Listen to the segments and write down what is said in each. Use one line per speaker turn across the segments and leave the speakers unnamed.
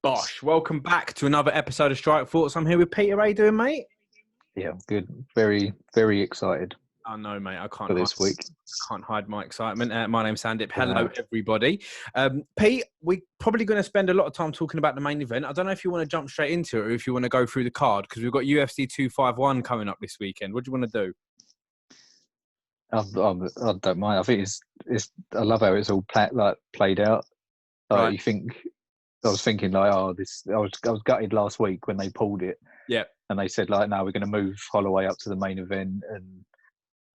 Bosh, welcome back to another episode of Strike Thoughts. I'm here with Peter. How you doing, mate?
Yeah, I'm good. Very, very excited
I know, mate. I
for this week.
can't hide my excitement. My name's Sandip. Hello,
Wow.
everybody. Pete, we're probably going to spend a lot of time talking about the main event. I don't know if you want to jump straight into it or if you want to go through the card because we've got UFC 251 coming up this weekend. What do you want to do?
I don't mind. I think it's. I love how it's all played out.
Right.
You think? I was thinking like, I was gutted last week when they pulled it.
Yeah.
And they said like, no, we're going to move Holloway up to the main event and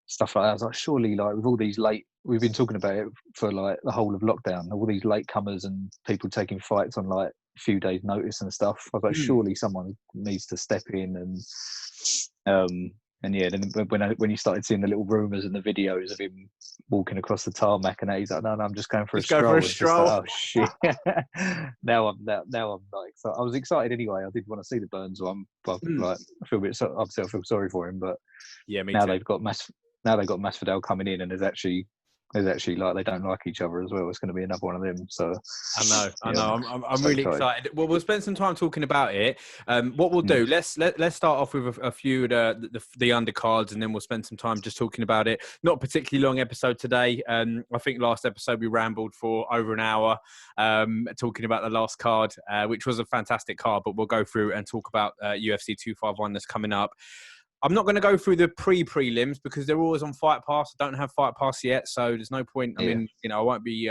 stuff like that. I was like, surely, like with all these we've been talking about it for like the whole of lockdown, all these late comers and people taking fights on like a few days' notice and stuff. I was like, surely someone needs to step in and yeah. Then when you started seeing the little rumours and the videos of him walking across the tarmac and that, he's like, no, I'm just going for
Just
a
go
stroll.
for a
It's just
stroll.
like, oh shit. now I'm like, so I was excited anyway. I did want to see the Burns one, but like I feel a bit obviously I feel sorry for him, but
Yeah, me
now
too.
they've got Masvidal coming in, and there's actually like they don't like each other as well. It's going to be another one of them. So
I know. I'm
so
really excited. Well, we'll spend some time talking about it. What we'll do, let's start off with a few of the undercards, and then we'll spend some time just talking about it. Not a particularly long episode today. I think last episode we rambled for over an hour, talking about the last card, which was a fantastic card. But we'll go through and talk about UFC 251 that's coming up. I'm not going to go through the prelims because they're always on Fight Pass. I don't have Fight Pass yet, so there's no point. I mean, I won't be,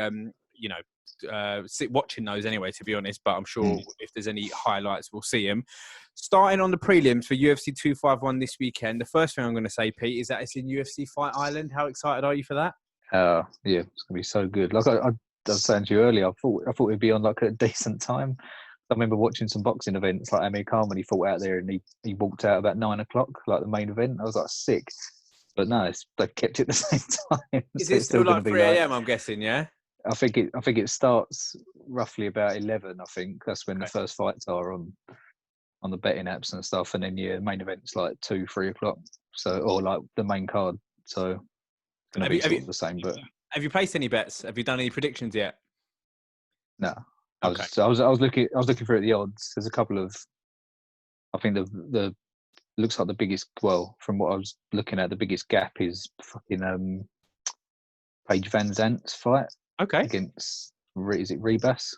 watching those anyway, to be honest. But I'm sure if there's any highlights, we'll see them. Starting on the prelims for UFC 251 this weekend, the first thing I'm going to say, Pete, is that it's in UFC Fight Island. How excited are you for that?
yeah, it's going to be so good. Like I was saying to you earlier, I thought it'd be on like a decent time. I remember watching some boxing events like Amir Khan when he fought out there, and he walked out about 9 o'clock, like the main event. I was like sick, but no, they've kept it the same time.
Is
So
it
it's
still
going
like
to be
3 a.m., I'm guessing, yeah?
I think it starts roughly about 11. I think that's when the first fights are on the betting apps and stuff, and then the main event's like 2-3 o'clock. So or like the main card. So it's going to be sort of the same. But
have you placed any bets? Have you done any predictions yet?
No.
Okay.
I was looking for the odds. There's a couple of, I think the looks like the biggest, well, from what I was looking at, the biggest gap is fucking Paige Van Zandt's fight.
Okay.
Against, is it Rebus?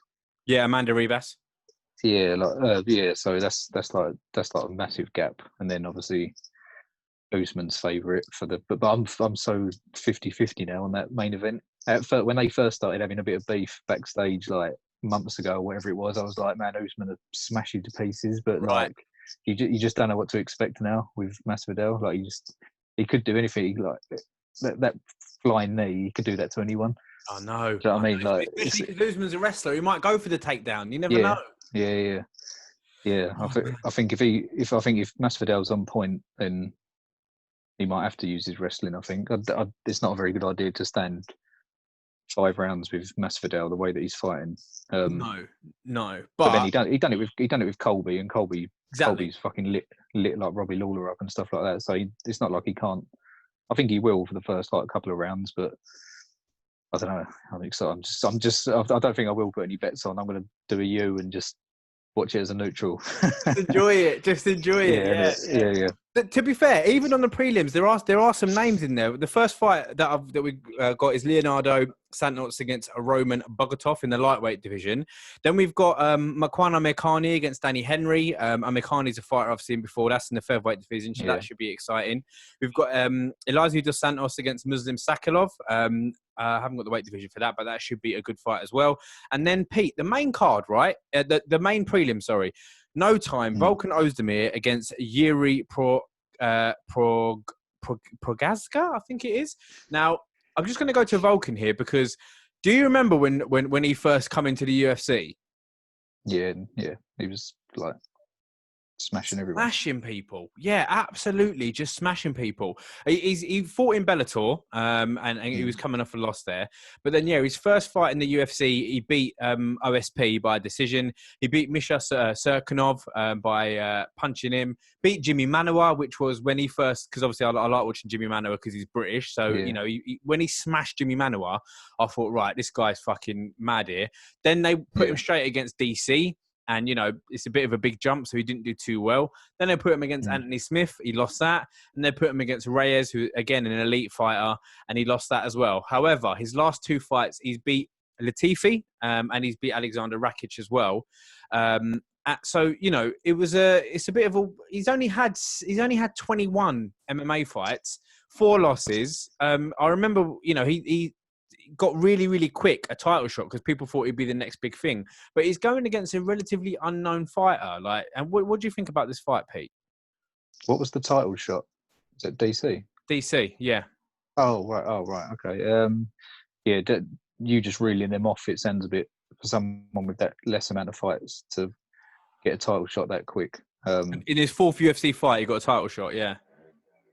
Yeah, Amanda Rebus.
Yeah, so that's like a massive gap. And then obviously Usman's favourite for the, but I'm so 50-50 now on that main event. When they first started having a bit of beef backstage, like months ago or whatever it was, I was like, man, Usman would smash you to pieces. But like, you just don't know what to expect now with Masvidal. Like, he could do anything. Like that flying knee, he could do that to anyone.
Oh no!
Do you know what I mean? Like,
especially because Usman's a wrestler, he might go for the takedown. You never know.
Yeah. I think if Masvidal's on point, then he might have to use his wrestling. I think it's not a very good idea to stand 5 rounds with Masvidal the way that he's fighting.
No.
But then he done it with Colby, and Colby's fucking lit like Robbie Lawler up and stuff like that. So it's not like he can't. I think he will for the first like couple of rounds, but I don't know. I'm excited. I don't think I will put any bets on. I'm going to do a U and just watch it as a neutral.
Just enjoy it.
Yeah.
To be fair, even on the prelims, there are some names in there. The first fight that we got is Leonardo Santos against Roman Bogatov in the lightweight division. Then we've got Makwan Amirkhani against Danny Henry. Amirkhani's a fighter I've seen before. That's in the featherweight division, so that should be exciting. We've got Elizeu dos Santos against Muslim Sakhalov. I haven't got the weight division for that, but that should be a good fight as well. And then, Pete, the main card, right? The main prelim, sorry. No time. Volkan Ozdemir against Yuri Progazka, I think it is. Now, I'm just going to go to Volkan here because do you remember when he first come into the UFC?
Yeah. He was like smashing everyone.
Smashing people. Yeah, absolutely. Just smashing people. He fought in Bellator, and he was coming off a loss there. But then, his first fight in the UFC, he beat OSP by decision. He beat Misha Serkinov by punching him. Beat Jimmy Manuwa, which was when he first, because obviously I like watching Jimmy Manuwa because he's British. So, when he smashed Jimmy Manuwa, I thought, right, this guy's fucking mad here. Then they put him straight against DC. And, it's a bit of a big jump, so he didn't do too well. Then they put him against Anthony Smith. He lost that. And they put him against Reyes, who, again, an elite fighter, and he lost that as well. However, his last 2 fights, he's beat Latifi, and he's beat Alexander Rakic as well. So, it's a bit of a. He's only had 21 MMA fights, 4 losses. I remember, he got really, really quick a title shot because people thought he'd be the next big thing. But he's going against a relatively unknown fighter. And what do you think about this fight, Pete?
What was the title shot? Is it DC?
DC, yeah.
Oh right. Okay. You just reeling them off. It sounds a bit for someone with that less amount of fights to get a title shot that quick.
In his 4th UFC fight, he got a title shot. Yeah.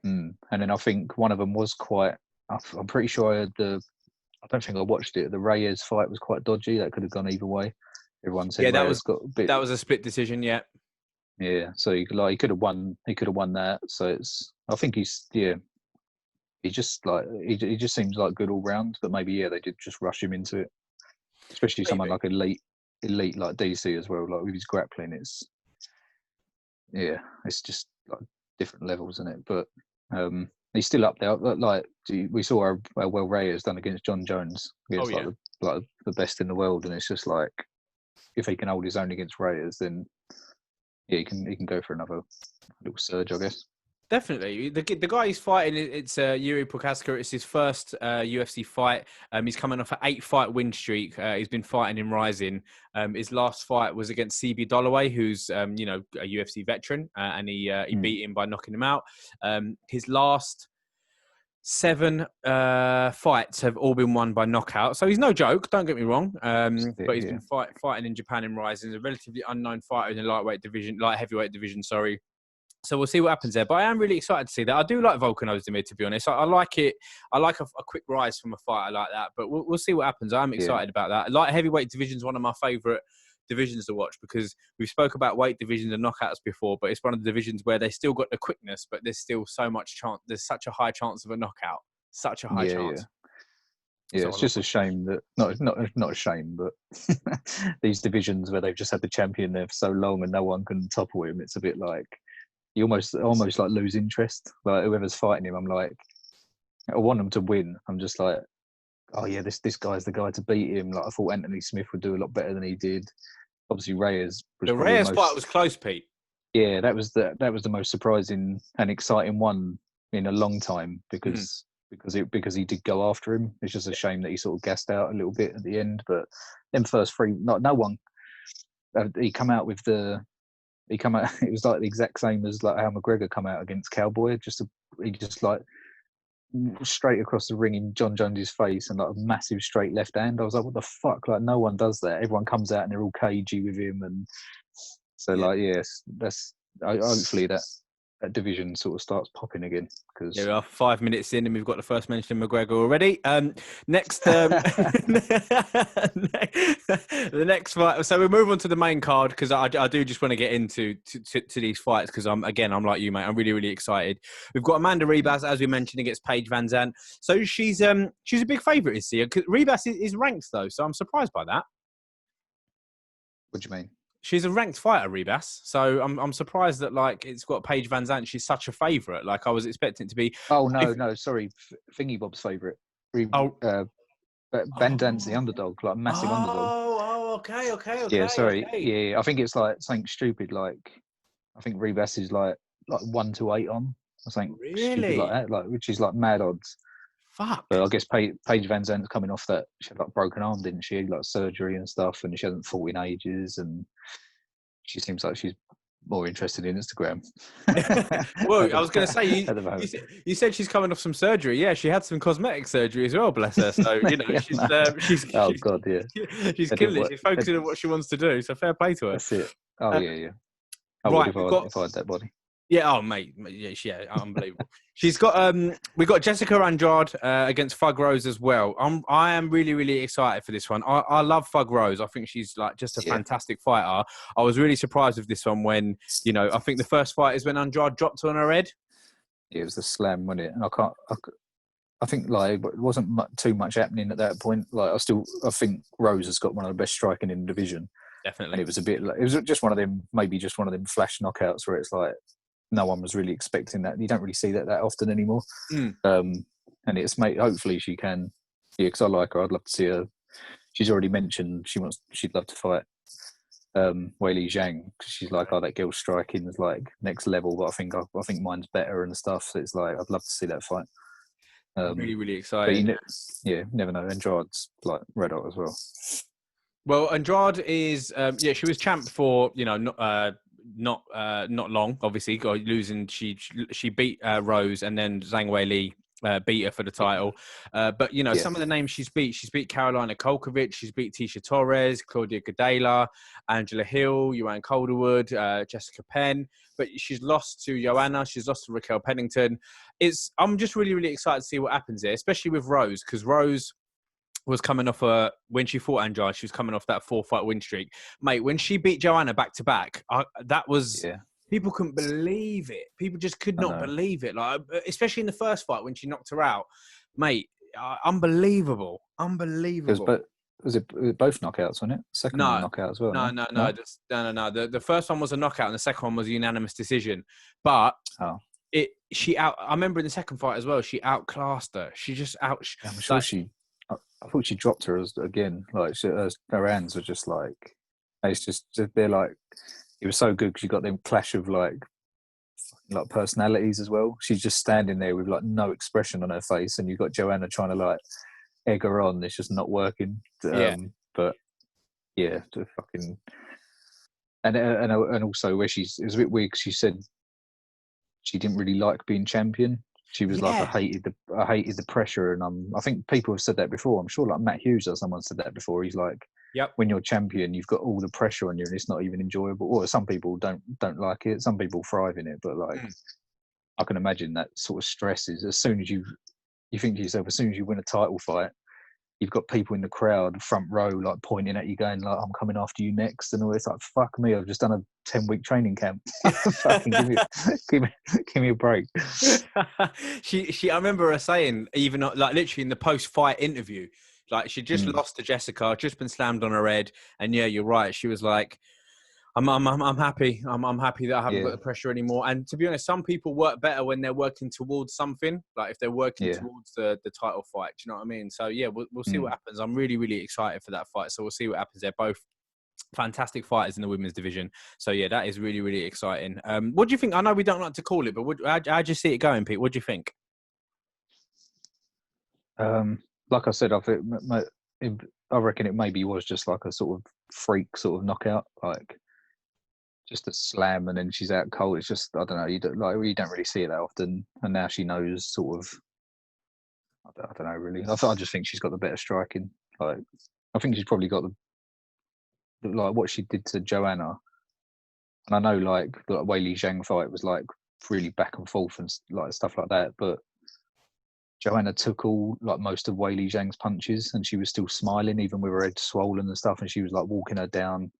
And then I think one of them was quite. I'm pretty sure I don't think I watched it. The Reyes fight was quite dodgy. That could have gone either way. Everyone said
that
Reyes got a bit.
That was a split decision. Yeah.
Yeah. So he could have won. He could have won that. So I think he just he just seems like good all round. But maybe they did just rush him into it. Especially someone like elite like DC as well. Like with his grappling, it's just like different levels in it. But he's still up there. Like we saw how well Reyes done against John Jones, against like the best in the world, and it's just like if he can hold his own against Reyes, then he can go for another little surge, I guess.
Definitely. The guy he's fighting, it's Yuri Prokaska. It's his first UFC fight. He's coming off an 8-fight win streak. He's been fighting in Rising. His last fight was against CB Dollaway, who's a UFC veteran, and he beat him by knocking him out. His last 7 fights have all been won by knockout. So he's no joke, don't get me wrong. But he's been fighting in Japan in Rising. He's a relatively unknown fighter in the light heavyweight division, sorry. So we'll see what happens there. But I am really excited to see that. I do like Volkan Ozdemir, to be honest. I like it. I like a quick rise from a fighter like that. But we'll see what happens. I'm excited about that. Light heavyweight division is one of my favourite divisions to watch because we've spoke about weight divisions and knockouts before, but it's one of the divisions where they still got the quickness, but there's still so much chance. There's such a high chance of a knockout. Such a high chance.
Yeah, it's just a shame that not a shame, but these divisions where they've just had the champion there for so long and no one can topple him. It's a bit like you almost like lose interest. Like whoever's fighting him, I'm like, I want them to win. I'm just like, oh yeah, this guy's the guy to beat him. Like I thought Anthony Smith would do a lot better than he did. Obviously Reyes.
The Reyes fight was close, Pete.
Yeah, that was the most surprising and exciting one in a long time because he did go after him. It's just a shame that he sort of gassed out a little bit at the end. But them first 3, no one. He come out. It was like the exact same as like how McGregor come out against Cowboy. He just like straight across the ring in John Jones's face and like a massive straight left hand. I was like, what the fuck? Like no one does that. Everyone comes out and they're all cagey with him, and so like yes, that's hopefully that division sort of starts popping again. Because
we are 5 minutes in and we've got the first mention of McGregor already. Next, the next fight. So we move on to the main card because I do just want to get into these fights because I'm like you, mate. I'm really, really excited. We've got Amanda Ribas, as we mentioned, against Paige Van Zandt. So she's a big favourite this year. Ribas is ranked though, so I'm surprised by that.
What do you mean?
She's a ranked fighter, Ribas. So I'm surprised that like it's got Paige Van Zandt. She's such a favourite. Like I was expecting it to be.
Oh no, sorry, Thingy Bob's favourite. Van Zandt's the underdog, like massive underdog.
Oh, okay.
Yeah, sorry.
Okay.
Yeah, I think it's like something stupid. Like I think Ribas is like 1-8 on. I think stupid like that, like which is like mad odds.
Fuck.
But I guess Paige Van Zandt's coming off that she had like broken arm, didn't she? Like surgery and stuff, and she hasn't fought in ages, and she seems like she's more interested in Instagram.
Well, I was going to say, you said she's coming off some surgery. Yeah, she had some cosmetic surgery as well, bless her. So, she's
oh, God, yeah.
She's killing it. She's focusing on what she wants to do. So fair play to her.
That's it. Oh, yeah. I
right,
would if I had that body.
Yeah, oh mate, yeah, unbelievable. She's got we got Jessica Andrade against Thug Rose as well. I am really, really excited for this one. I love Thug Rose. I think she's like just a fantastic fighter. I was really surprised with this one when I think the first fight is when Andrade dropped her on her head.
Yeah, it was a slam, wasn't it? And I think like it wasn't too much happening at that point. Like I think Rose has got one of the best striking in the division.
Definitely.
And it was a bit like, it was just one of them, maybe just one of them flash knockouts where it's like no one was really expecting that. You don't really see that often anymore. And it's made, hopefully she can, yeah, because I like her. I'd love to see her. She's already mentioned she'd love to fight Weili Zhang, because she's like, oh, that girl's striking is like next level, but I think mine's better and stuff. So it's like I'd love to see that fight.
Really, really
But
exciting.
never know. Andrade's like red hot as well.
Well, Andrade is, she was champ for, not long, obviously, got losing. She beat Rose, and then Zhang Weili beat her for the title. But, some of the names she's beat Carolina Kolkovic, she's beat Tisha Torres, Claudia Gadela, Angela Hill, Joanne Calderwood, Jessica Penn. But she's lost to Joanna, she's lost to Raquel Pennington. I'm just really, really excited to see what happens there, especially with Rose, because Rose was coming off when she fought Andrade, she was coming off that 4-fight win streak. Mate, when she beat Joanna back-to-back, that was... Yeah. People couldn't believe it. People just could not believe it. Like, especially in the first fight when she knocked her out. Mate, unbelievable. Unbelievable.
Was it both knockouts, wasn't it? Second one knockout as well.
No. The first one was a knockout and the second one was a unanimous decision. But I remember in the second fight as well, she outclassed her. She just
I'm sure I thought she dropped her again. Like her hands were just like, it's just they're like, it was so good because you got them clash of like personalities as well. She's just standing there with like no expression on her face, and you've got Joanna trying to like egg her on. It's just not working. But yeah, the fucking and also where it was a bit weird because she said she didn't really like being champion. She was like, I hated the pressure, and I think people have said that before. I'm sure like Matt Hughes or someone said that before. He's like, when you're champion, you've got all the pressure on you, and it's not even enjoyable. Or some people don't like it. Some people thrive in it, but like, I can imagine that sort of stress is as soon as you think to yourself, as soon as you win a title fight, you've got people in the crowd, front row, like pointing at you, going like, "I'm coming after you next," and all this. Like, fuck me, I've just done a 10-week training camp. Fucking give me a break.
I remember her saying, even like literally in the post-fight interview, like she just lost to Jessica, just been slammed on her head, and yeah, you're right. She was like, I'm happy. I'm happy that I haven't got the pressure anymore. And to be honest, some people work better when they're working towards something. Like if they're working towards the title fight. Do you know what I mean? So yeah, we'll see what happens. I'm really, really excited for that fight. So we'll see what happens. They're both fantastic fighters in the women's division. So yeah, that is really, really exciting. What do you think? I know we don't like to call it, but how do you see it going, Pete? What do you think?
Like I said, I reckon it maybe was just like a sort of freak sort of knockout, like just a slam and then she's out cold. It's just, I don't know, you don't really see it that often. And now she knows sort of, I don't know really. I just think she's got the better striking. Like, I think she's probably got like what she did to Joanna. And I know like the Weili Zhang fight was like really back and forth and like stuff like that. But Joanna took most of Weili Zhang's punches and she was still smiling even with her head swollen and stuff. And she was like walking her down.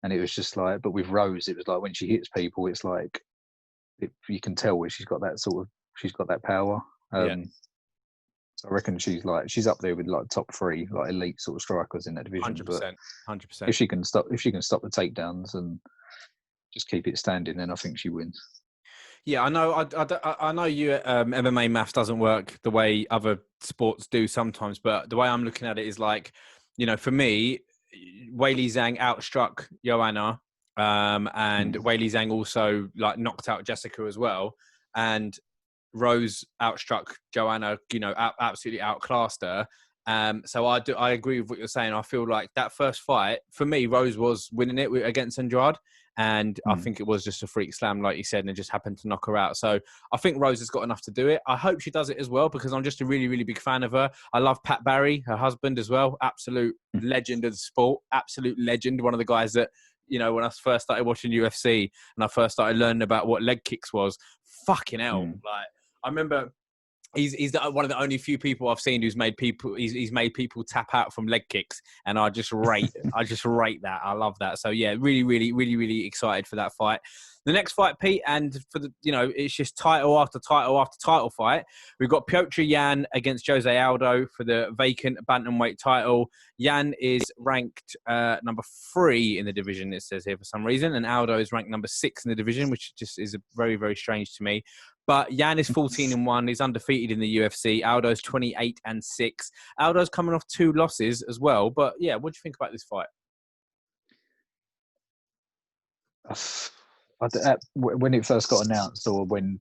And it was just like, but with Rose, it was like when she hits people, it's like you can tell where she's got that power. So I reckon she's up there with like top 3 like elite sort of strikers in that division.
100%.
If she can stop the takedowns and just keep it standing, then I think she wins.
Yeah, I know. I know you. MMA maths doesn't work the way other sports do sometimes, but the way I'm looking at it is like, for me, Weili Zhang outstruck Joanna, and Weili Zhang also like knocked out Jessica as well, and Rose outstruck Joanna. Absolutely outclassed her. So I agree with what you're saying. I feel like that first fight for me, Rose was winning it against Andrade. And I think it was just a freak slam, like you said, and it just happened to knock her out. So I think Rose has got enough to do it. I hope she does it as well because I'm just a really, really big fan of her. I love Pat Barry, her husband as well. Absolute legend of the sport. Absolute legend. One of the guys that, when I first started watching UFC and I first started learning about what leg kicks was, fucking hell. Like, I remember one of the only few people I've seen who's made people he's made people tap out from leg kicks, and I just rate that. I love that. So yeah, really excited for that fight. The next fight, Pete, and for the it's just title after title after title fight. We've got Piotr Jan against Jose Aldo for the vacant bantamweight title. Jan is ranked number 3 in the division, it says here for some reason, and Aldo is ranked number 6 in the division, which just is very strange to me. But Jan is 14-1. He's undefeated in the UFC. Aldo's 28-6. Aldo's coming off 2 losses as well. But yeah, what do you think about this fight?
When it first got announced, or when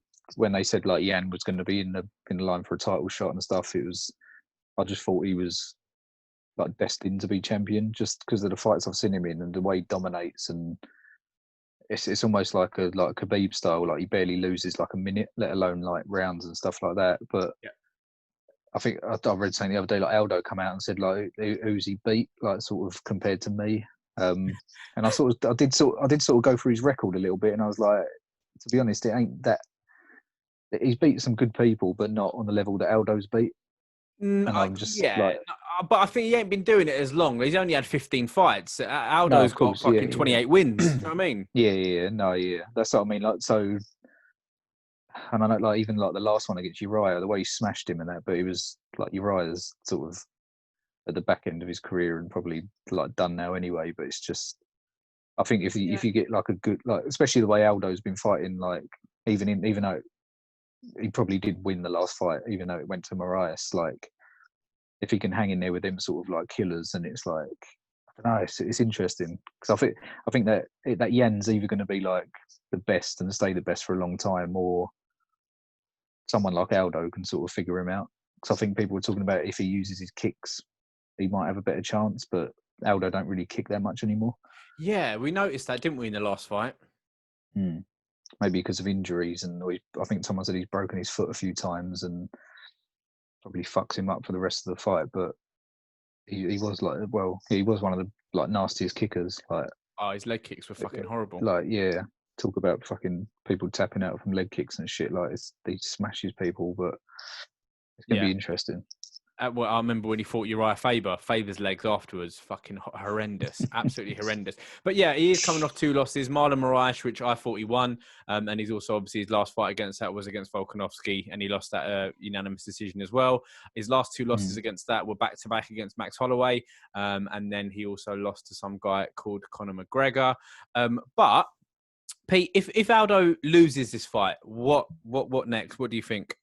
they said like Jan was going to be in the line for a title shot and stuff, I just thought he was like destined to be champion, just because of the fights I've seen him in and the way he dominates, and it's almost like a Khabib style. Like he barely loses like a minute, let alone like rounds and stuff like that. But yeah. I think I read something the other day, like Aldo come out and said like who's he beat, like sort of compared to me. And I did sort of go through his record a little bit, and I was like, to be honest, it ain't that. He's beat some good people, but not on the level that Aldo's beat. And I'm just
but I think he ain't been doing it as long. He's only had 15 fights. Aldo's got fucking 28 wins. You know what I mean?
Yeah. That's what I mean. Like, so, and I know, like, even like the last one against Uriah, the way he smashed him and that, but it was like Uriah's sort of at the back end of his career and probably like done now anyway. But it's just, I think if you get like a good, like, especially the way Aldo's been fighting, like even though he probably did win the last fight, even though it went to Moraes, like if he can hang in there with them sort of like killers, and it's like, I don't know, it's interesting, because I think that Jan's either going to be like the best and stay the best for a long time, or someone like Aldo can sort of figure him out. Because I think people were talking about if he uses his kicks, he might have a better chance, but Aldo don't really kick that much anymore.
Yeah, we noticed that, didn't we, in the last fight?
Maybe because of injuries, and I think someone said he's broken his foot a few times and probably fucks him up for the rest of the fight. But he was like, well, he was one of the like nastiest kickers. Like,
his leg kicks were fucking horrible.
Like, yeah, talk about fucking people tapping out from leg kicks and shit. Like, he smashes people, but it's gonna be interesting.
Well, I remember when he fought Uriah Faber. Faber's legs afterwards, fucking horrendous, absolutely horrendous. But yeah, he is coming off 2 losses. Marlon Moraes, which I thought he won, and he's also obviously his last fight against that was against Volkanovski, and he lost that unanimous decision as well. His last 2 losses against that were back-to-back against Max Holloway, and then he also lost to some guy called Conor McGregor. But Pete, if Aldo loses this fight, what next? What do you think?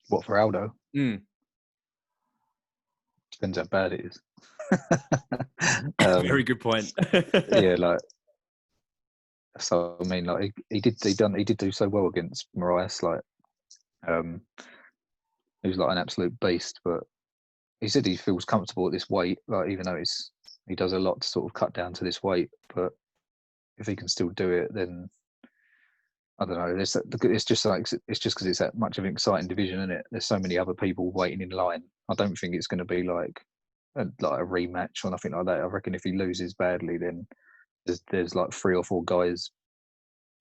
What, for Aldo? Depends how bad it is.
Very good point.
Yeah, like, so I mean, like he did do so well against Moraes. Like, he was like an absolute beast. But he said he feels comfortable at this weight. Like, even though he does a lot to sort of cut down to this weight. But if he can still do it, then I don't know. It's just because it's that much of an exciting division, isn't it? There's so many other people waiting in line. I don't think it's going to be like a rematch or nothing like that. I reckon if he loses badly, then there's like 3 or 4 guys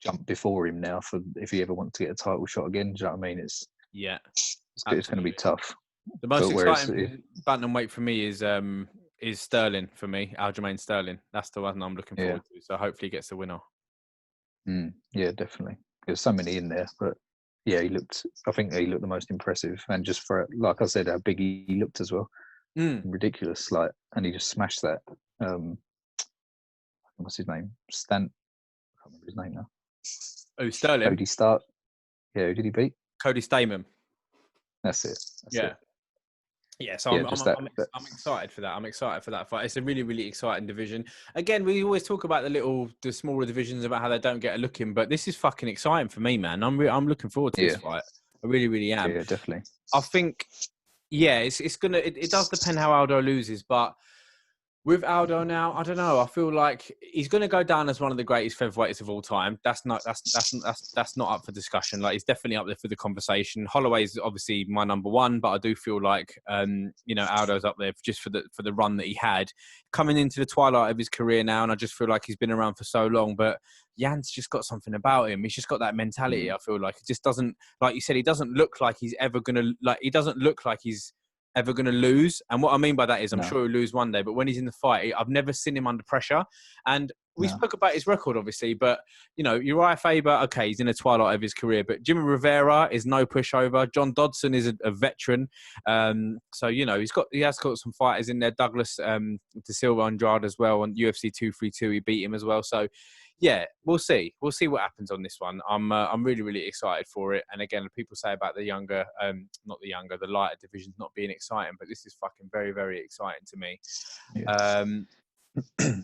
jump before him now for if he ever wants to get a title shot again. Do you know what I mean? It's going to be tough.
The most exciting bantamweight for me is Sterling for me, Aljamain Sterling. That's the one I'm looking forward to. So hopefully he gets the winner.
Yeah, definitely. There's so many in there, but yeah, I think he looked the most impressive, and just for, like I said, how big he looked as well. Ridiculous, like, and he just smashed that. What's his name? I can't remember his name now.
Oh, Sterling.
Cody Stark. Yeah, who did he beat?
Cody Stamen.
That's it.
Yeah, so I'm excited for that. I'm excited for that fight. It's a really exciting division. Again, we always talk about the smaller divisions, about how they don't get a look in, but this is fucking exciting for me, man. I'm looking forward to this fight. I really am.
Yeah, definitely.
I think, it does depend how Aldo loses, but With Aldo now, I don't know. I feel like he's going to go down as one of the greatest featherweights of all time. That's not up for discussion. Like, he's definitely up there for the conversation. Holloway's obviously my number one, but I do feel like Aldo's up there just for the run that he had coming into the twilight of his career now. And I just feel like he's been around for so long, but Jan's just got something about him. He's just got that mentality. I feel like it just doesn't, like you said, he doesn't look like he's ever going to He doesn't look like he's ever going to lose. And what I mean by that is I'm sure he'll lose one day, but when he's in the fight, I've never seen him under pressure. And we spoke about his record, obviously, but, Uriah Faber, okay, he's in the twilight of his career, but Jimmy Rivera is no pushover. John Dodson is a veteran. So, he has got some fighters in there. Douglas De Silva Andrade as well on UFC 232. He beat him as well. So, yeah, we'll see. We'll see what happens on this one. I'm really, really excited for it. And again, people say about the lighter divisions not being exciting, but this is fucking very, very exciting to me.
Yes.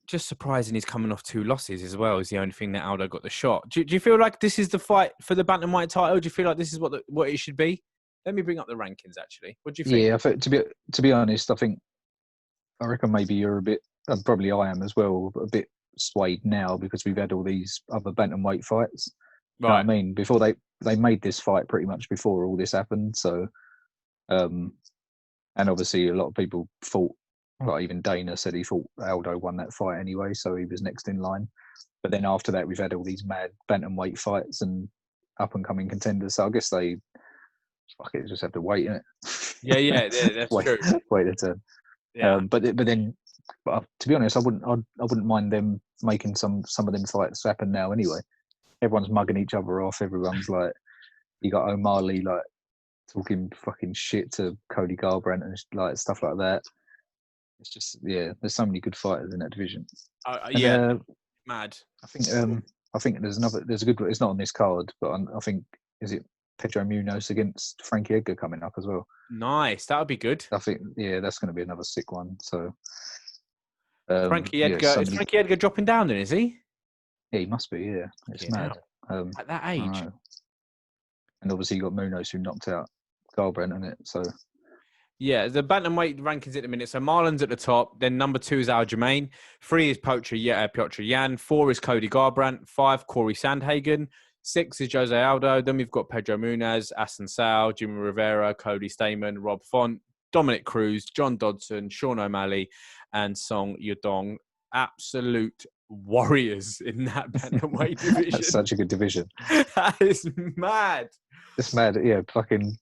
Just surprising he's coming off 2 losses as well is the only thing that Aldo got the shot. Do you feel like this is the fight for the bantamweight title? Do you feel like this is what it should be? Let me bring up the rankings, actually. What do you think?
Yeah, to be honest, I reckon maybe you're a bit, and probably I am as well, a bit swayed now because we've had all these other bantamweight fights. Right. You know what I mean? Before they made this fight pretty much before all this happened. So, and obviously a lot of people thought, like even Dana said he thought Aldo won that fight anyway, so he was next in line. But then after that, we've had all these mad bantamweight fights and up and coming contenders. So I guess they just have to wait, innit?
Yeah, that's true.
Wait a turn. Yeah. But to be honest, I wouldn't mind them making some of them fights happen now anyway. Everyone's mugging each other off. Everyone's like, you got O'Malley like talking fucking shit to Cody Garbrandt and like stuff like that. It's just, there's so many good fighters in that division.
Mad.
I think there's a good, it's not on this card, but I think, is it Pedro Munoz against Frankie Edgar coming up as well?
Nice, that would be good.
I think, that's going to be another sick one. So
Frankie Edgar, is Frankie Edgar dropping down then, is he?
Yeah, he must be, It's mad.
At that age.
And obviously you got Munoz who knocked out Garbrandt in it, so...
Yeah, the bantamweight rankings at the minute. So Marlon's at the top. Then number 2 is Aljamain. 3 is Piotr Jan. 4 is Cody Garbrandt. 5, Corey Sandhagen. 6 is Jose Aldo. Then we've got Pedro Munez, Assunção, Jimmy Rivera, Cody Stamen, Rob Font, Dominic Cruz, John Dodson, Sean O'Malley, and Song Yudong. Absolute warriors in that bantamweight division.
That's such a good division.
That is mad.
It's mad. Yeah, fucking...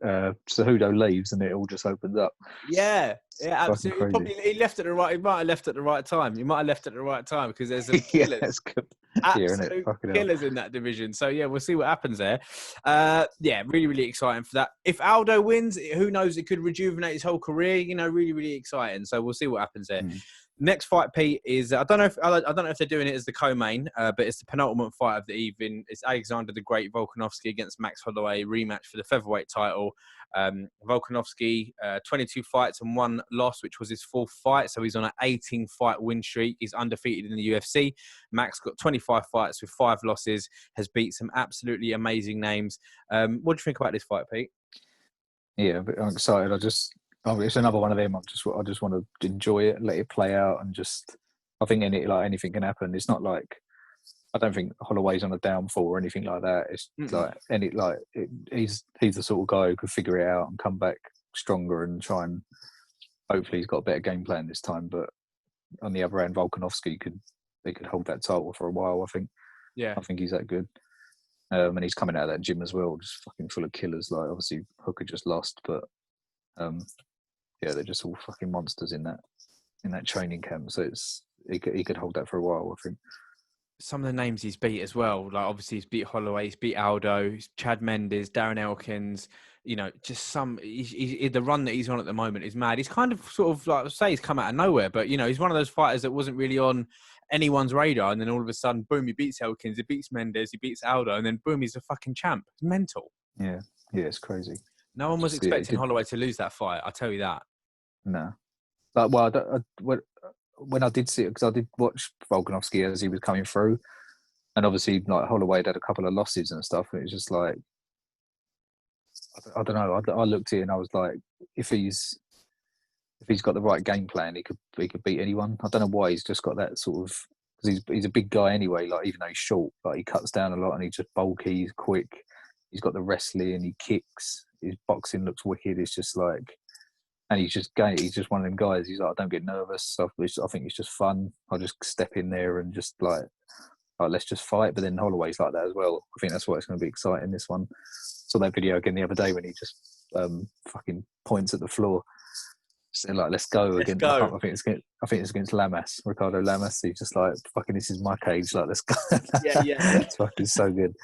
Cejudo leaves and it all just opens up.
Yeah, absolutely. Probably he left at the right. He might have left at the right time. Because there's some killers,
that's good.
Absolute killers in that division. So yeah, we'll see what happens there. Really, really exciting for that. If Aldo wins, who knows? It could rejuvenate his whole career. Really, really exciting. So we'll see what happens there. Next fight, Pete, is I don't know if they're doing it as the co-main, but it's the penultimate fight of the evening. It's Alexander the Great Volkanovski against Max Holloway, rematch for the featherweight title. Volkanovski, 22 fights and 1 loss, which was his 4th fight. So he's on an 18-fight win streak. He's undefeated in the UFC. Max got 25 fights with 5 losses, has beat some absolutely amazing names. What do you think about this fight, Pete?
Yeah, I'm excited. It's another one of them. I just want to enjoy it, let it play out, and I think anything can happen. It's not like, I don't think Holloway's on a downfall or anything like that. It's he's the sort of guy who could figure it out and come back stronger and try and hopefully he's got a better game plan this time. But on the other hand, Volkanovski could hold that title for a while. I think. Yeah, I think he's that good. And he's coming out of that gym as well, just fucking full of killers. Like obviously Hooker just lost, but they're just all fucking monsters in that training camp. So he could hold that for a while, I think.
Some of the names he's beat as well, like obviously he's beat Holloway, he's beat Aldo, Chad Mendes, Darren Elkins. Just the run that he's on at the moment is mad. He's kind of sort of like I say he's come out of nowhere, but he's one of those fighters that wasn't really on anyone's radar, and then all of a sudden, boom, he beats Elkins, he beats Mendes, he beats Aldo, and then boom, he's a fucking champ. It's mental.
Yeah, it's crazy.
No one was expecting Holloway to lose that fight. I'll tell you that.
No, but when I did see it, because I did watch Volkanovski as he was coming through, and obviously like Holloway had a couple of losses and stuff. And it was just like, I don't know. I looked at it and I was like, if he's if he's got the right game plan, he could beat anyone. I don't know why he's just got that sort of, because he's a big guy anyway. Like even though he's short, like he cuts down a lot and he's just bulky. He's quick. He's got the wrestling. He kicks. His boxing looks wicked. It's just like, and he's just one of them guys. He's like, I don't get nervous. I think it's just fun. I just step in there and just like let's just fight. But then Holloway's like that as well. I think that's why it's going to be exciting. This one. Saw that video again the other day when he just fucking points at the floor. So like, let's go again. I think it's against Lamas, Ricardo Lamas. He's just like, fucking, this is my cage. Like, let's go.
Yeah.
It's fucking so good.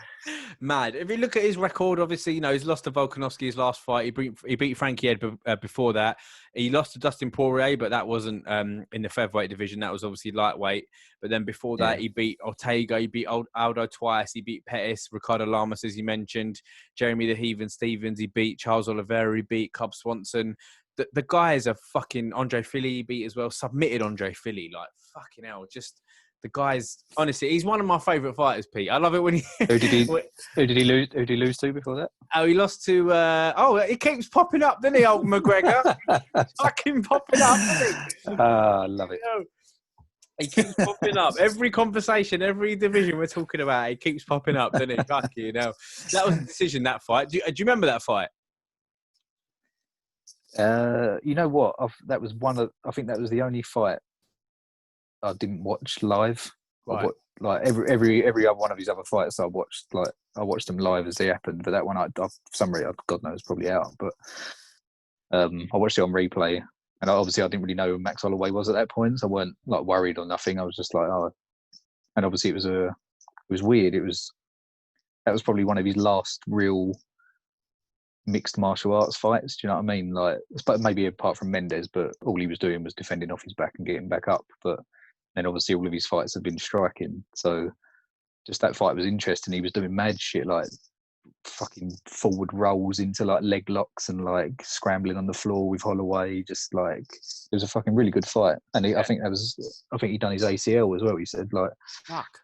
Mad. If you look at his record, obviously, you know, he's lost to Volkanovski his last fight. He beat Frankie Edgar before that. He lost to Dustin Poirier, but that wasn't in the featherweight division. That was obviously lightweight. But then before that, he beat Ortega. He beat Aldo twice. He beat Pettis, Ricardo Lamas, as you mentioned, Jeremy the Heathen Stevens. He beat Charles Oliveira. He beat Cub Swanson. The guy is a fucking Andre Philly beat as well. Submitted Andre Philly, like fucking hell. Just the guy's honestly, he's one of my favourite fighters, Pete. I love it when he.
Who did he lose? Who did he lose to before that?
Oh, he lost to. He keeps popping up, doesn't he, old McGregor? Fucking popping up, doesn't he?
I love it.
He keeps popping up. Every conversation, every division we're talking about, he keeps popping up, doesn't he? Fuck you know. That was the decision. That fight. Do you remember that fight?
You know what? That was I think that was the only fight I didn't watch live.
Right.
Like every other one of his other fights, I watched them live as they happened. But that one, for some reason, God knows, probably out. But I watched it on replay, and obviously I didn't really know who Max Holloway was at that point, so I weren't like worried or nothing. I was just like, oh, and obviously it was weird. That was probably one of his last real mixed martial arts fights. Do you know what I mean? Like, maybe apart from Mendes, but all he was doing was defending off his back and getting back up. But then obviously all of his fights have been striking. So just that fight was interesting. He was doing mad shit like fucking forward rolls into like leg locks and like scrambling on the floor with Holloway. Just like, it was a fucking really good fight. And I think he done his ACL as well. He said like,
fuck.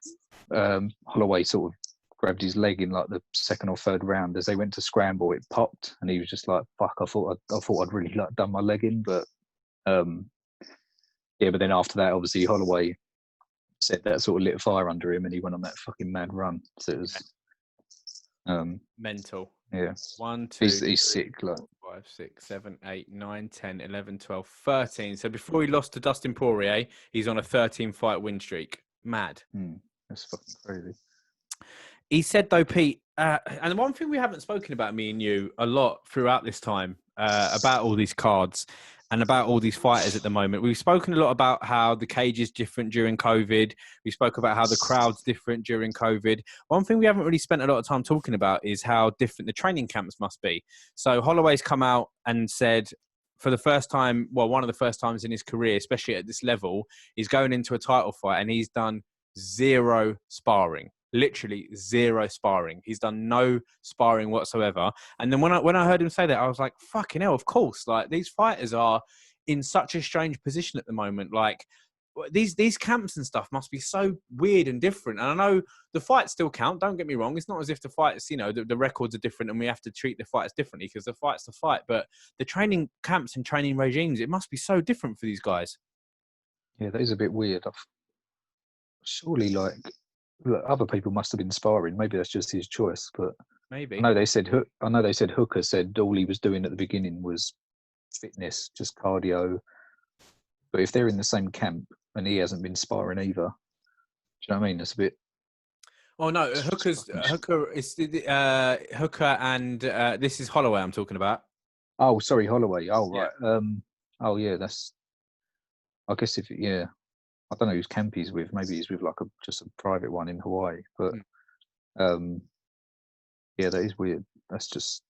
Holloway sort of grabbed his leg in like the second or third round. As they went to scramble, it popped, and he was just like, "Fuck!" I thought I'd really like done my leg in, but yeah. But then after that, obviously Holloway said that sort of lit a fire under him, and he went on that fucking mad run. So it was
mental.
Yeah,
1, 2,
he's
3,
sick. Like
4, 5, 6, 7, 8, 9, 10, 11, 12, 13. So before he lost to Dustin Poirier, he's on a 13-fight win streak. Mad.
That's fucking crazy.
He said, though, Pete, and one thing we haven't spoken about, me and you, a lot throughout this time, about all these cards and about all these fighters at the moment. We've spoken a lot about how the cage is different during COVID. We spoke about how the crowd's different during COVID. One thing we haven't really spent a lot of time talking about is how different the training camps must be. So Holloway's come out and said, for the first time, well, one of the first times in his career, especially at this level, he's going into a title fight and he's done zero sparring. Literally zero sparring. He's done no sparring whatsoever. And then when I heard him say that, I was like, fucking hell, of course. Like, these fighters are in such a strange position at the moment. Like, these camps and stuff must be so weird and different. And I know the fights still count. Don't get me wrong. It's not as if the fights, you know, the records are different and we have to treat the fights differently because the fight's the fight. But the training camps and training regimes, it must be so different for these guys.
Yeah, that is a bit weird. Surely, like, look, other people must have been sparring. Maybe that's just his choice. But
maybe.
I know they said Hooker said all he was doing at the beginning was fitness, just cardio. But if they're in the same camp and he hasn't been sparring either, do you know what I mean? It's a bit.
Oh no, Hooker is Hooker, and this is Holloway I'm talking about.
Oh, sorry, Holloway. Oh,
Yeah.
right. Oh, yeah. That's. I guess I don't know whose camp he's with. Maybe he's with like just a private one in Hawaii. But yeah, that is weird. That's just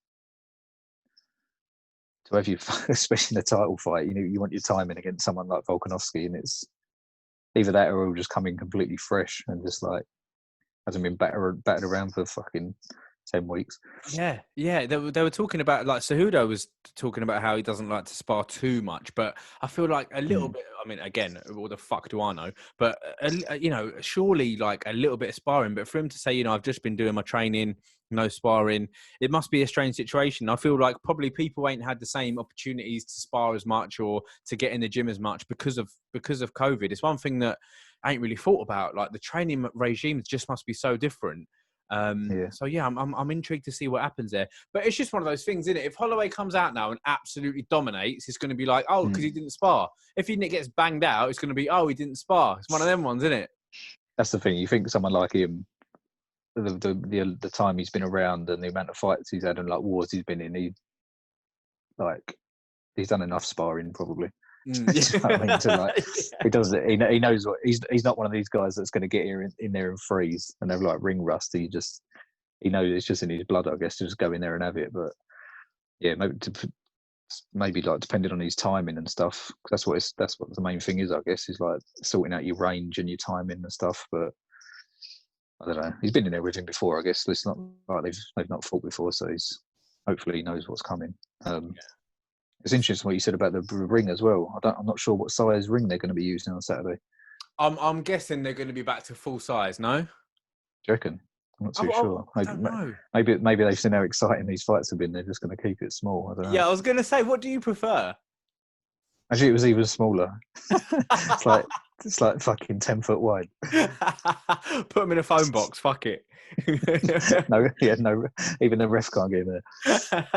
to have you, especially in a title fight. You know, you want your timing against someone like Volkanovski, and it's either that or he'll just come in completely fresh and just like hasn't been battered around for fucking 10 weeks.
Yeah, they were talking about, like, Cejudo was talking about how he doesn't like to spar too much, but I feel like a little bit. I mean, again, what the fuck do I know? But surely like a little bit of sparring. But for him to say, I've just been doing my training, no sparring, it must be a strange situation. I feel like probably people ain't had the same opportunities to spar as much or to get in the gym as much because of COVID. It's one thing that I ain't really thought about. Like the training regimes just must be so different. So yeah, I'm intrigued to see what happens there. But it's just one of those things, isn't it? If Holloway comes out now and absolutely dominates, it's going to be like, oh, because he didn't spar. If he gets banged out, it's going to be, oh, he didn't spar. It's one of them ones, isn't it?
That's the thing. You think someone like him, the time he's been around and the amount of fights he's had and like wars he's been in, he's done enough sparring probably. Do you know what I mean? To like, he does it. He knows what he's not one of these guys that's going to get here in there and freeze and have like ring rust. He knows it's just in his blood, I guess, to just go in there and have it. But yeah, maybe like depending on his timing and stuff. That's what the main thing is, I guess, is like sorting out your range and your timing and stuff. But I don't know. He's been in there with him before, I guess. It's not like they've not fought before, so hopefully he knows what's coming. It's interesting what you said about the ring as well. I'm not sure what size ring they're going to be using on Saturday.
I'm guessing they're going to be back to full size. No,
do you reckon? I'm not too sure.
I don't know.
Maybe they've seen how exciting these fights have been. They're just going to keep it small. I don't know.
Yeah, I was going to say, what do you prefer?
Actually, it was even smaller. it's like fucking 10 foot wide.
Put them in a phone box. Fuck it.
No. Even the ref can't get in there.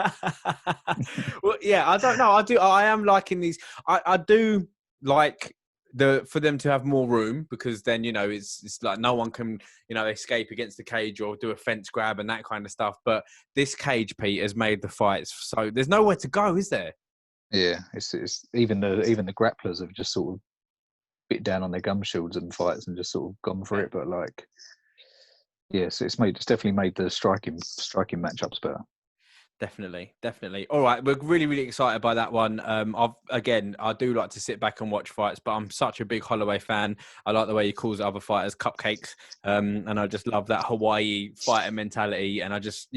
Well, yeah, I don't know. I am liking these. I do like for them to have more room because then it's like no one can escape against the cage or do a fence grab and that kind of stuff. But this cage, Pete, has made the fights so there's nowhere to go, is there?
Yeah, it's even the grapplers have just sort of bit down on their gum shields and fights and just sort of gone for it. But like, yeah, so it's definitely made the striking matchups better.
Definitely. All right, we're really, really excited by that one. I do like to sit back and watch fights, but I'm such a big Holloway fan. I like the way he calls other fighters cupcakes, and I just love that Hawaii fighter mentality. And I'm just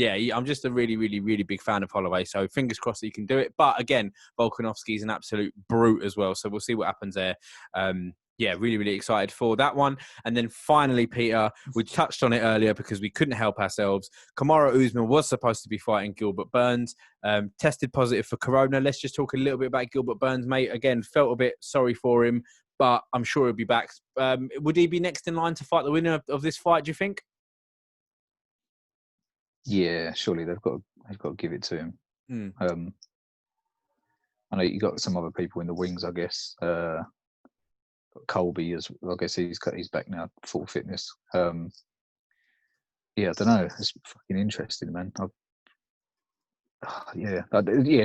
a really, really, really big fan of Holloway. So fingers crossed that he can do it. But again, Volkanovski's an absolute brute as well. So we'll see what happens there. Really, really excited for that one. And then finally, Peter, we touched on it earlier because we couldn't help ourselves. Kamaru Usman was supposed to be fighting Gilbert Burns, tested positive for corona. Let's just talk a little bit about Gilbert Burns, mate. Again, felt a bit sorry for him, but I'm sure he'll be back. Would he be next in line to fight the winner of this fight, do you think?
Yeah, surely they've got to give it to him. I know you got some other people in the wings, I guess. Colby, as I guess he's back now, full fitness. I don't know. It's fucking interesting, man.